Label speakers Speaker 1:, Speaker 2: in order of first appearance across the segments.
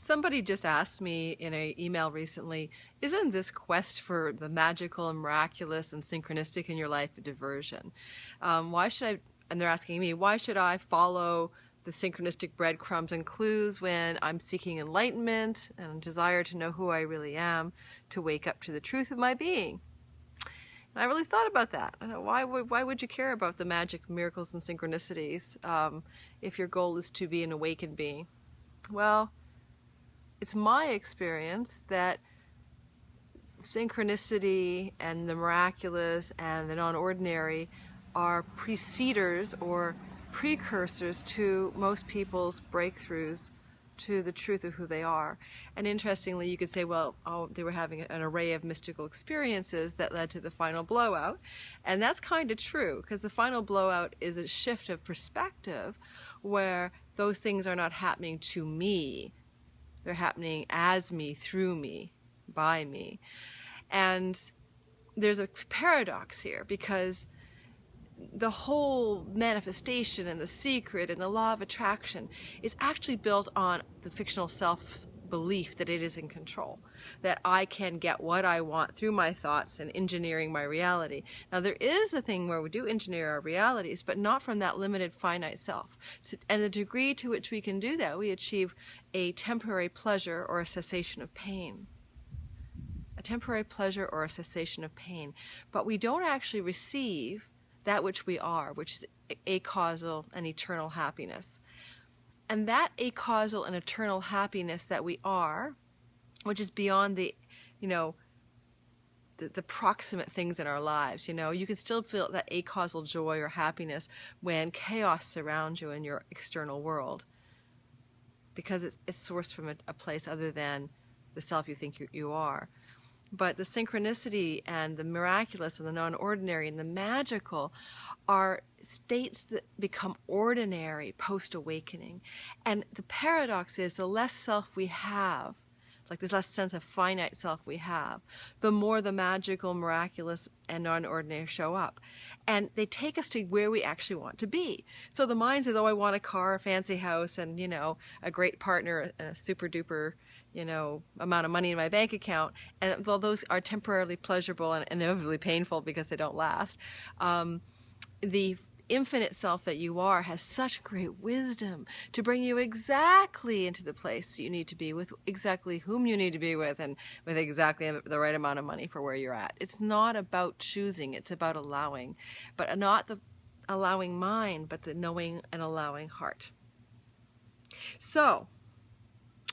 Speaker 1: Somebody just asked me in an email recently, isn't this quest for the magical and miraculous and synchronistic in your life a diversion? Why should I, and they're asking me, why should I follow the synchronistic breadcrumbs and clues when I'm seeking enlightenment and desire to know who I really am, to wake up to the truth of my being? And I really thought about that. Why would you care about the magic, miracles, and synchronicities if your goal is to be an awakened being? Well, it's my experience that synchronicity and the miraculous and the non-ordinary are preceders or precursors to most people's breakthroughs to the truth of who they are. And interestingly, you could say, well, they were having an array of mystical experiences that led to the final blowout. And that's kind of true, because the final blowout is a shift of perspective where those things are not happening to me. They're happening as me, through me, by me. And there's a paradox here, because the whole manifestation and the secret and the law of attraction is actually built on the fictional self's belief that it is in control, that I can get what I want through my thoughts and engineering my reality. Now, there is a thing where we do engineer our realities, but not from that limited finite self. And the degree to which we can do that, we achieve a temporary pleasure or a cessation of pain. A temporary pleasure or a cessation of pain. But we don't actually receive that which we are, which is acausal and eternal happiness. And that acausal and eternal happiness that we are, which is beyond the, the proximate things in our lives, you can still feel that acausal joy or happiness when chaos surrounds you in your external world, because it's sourced from a place other than the self you think you are. But the synchronicity and the miraculous and the non-ordinary and the magical are states that become ordinary post-awakening. And the paradox is, the less self we have, like this less sense of finite self we have, the more the magical, miraculous, and non-ordinary show up. And they take us to where we actually want to be. So the mind says, oh, I want a car, a fancy house, and, a great partner, a super duper amount of money in my bank account. And while those are temporarily pleasurable and inevitably painful because they don't last, the infinite self that you are has such great wisdom to bring you exactly into the place you need to be, with exactly whom you need to be with, and with exactly the right amount of money for where you're at. It's not about choosing, it's about allowing, but not the allowing mind, but the knowing and allowing heart. So,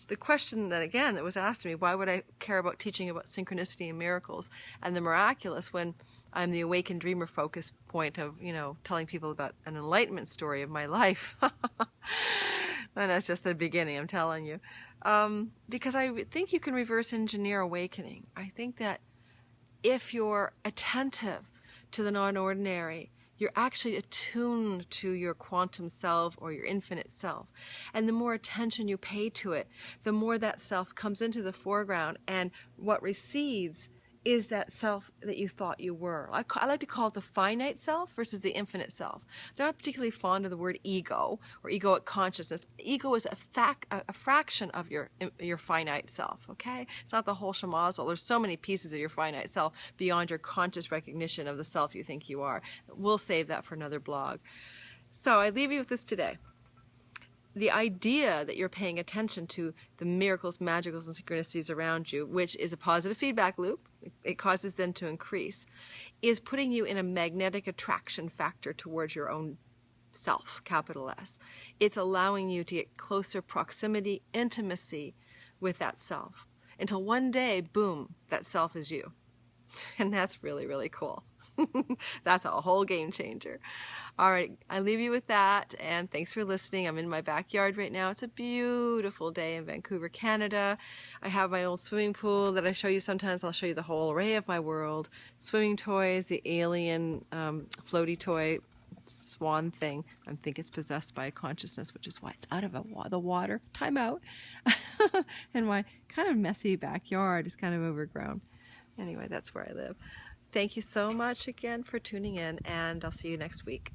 Speaker 1: the question that was asked to me, why would I care about teaching about synchronicity and miracles and the miraculous when I'm the awakened dreamer focus point of, telling people about an enlightenment story of my life? And that's just the beginning, I'm telling you. Because I think you can reverse engineer awakening. I think that if you're attentive to the non-ordinary, you're actually attuned to your quantum self or your infinite self. And the more attention you pay to it, the more that self comes into the foreground, and what recedes is that self that you thought you were. I like to call it the finite self versus the infinite self. I'm not particularly fond of the word ego or egoic consciousness. Ego is a fraction of your finite self, okay? It's not the whole shemazel. There's so many pieces of your finite self beyond your conscious recognition of the self you think you are. We'll save that for another blog. So I leave you with this today. The idea that you're paying attention to the miracles, magicals, and synchronicities around you, which is a positive feedback loop, it causes them to increase, is putting you in a magnetic attraction factor towards your own self, capital S. It's allowing you to get closer proximity, intimacy with that self, until one day, boom, that self is you. And that's really, really cool. That's a whole game changer. All right, I leave you with that, and thanks for listening. I'm in my backyard right now. It's a beautiful day in Vancouver, Canada. I have my old swimming pool that I show you sometimes. I'll show you the whole array of my world. Swimming toys, the alien floaty toy swan thing. I think it's possessed by a consciousness, which is why it's out of the water. Time out. And my kind of messy backyard is kind of overgrown. Anyway, that's where I live. Thank you so much again for tuning in, and I'll see you next week.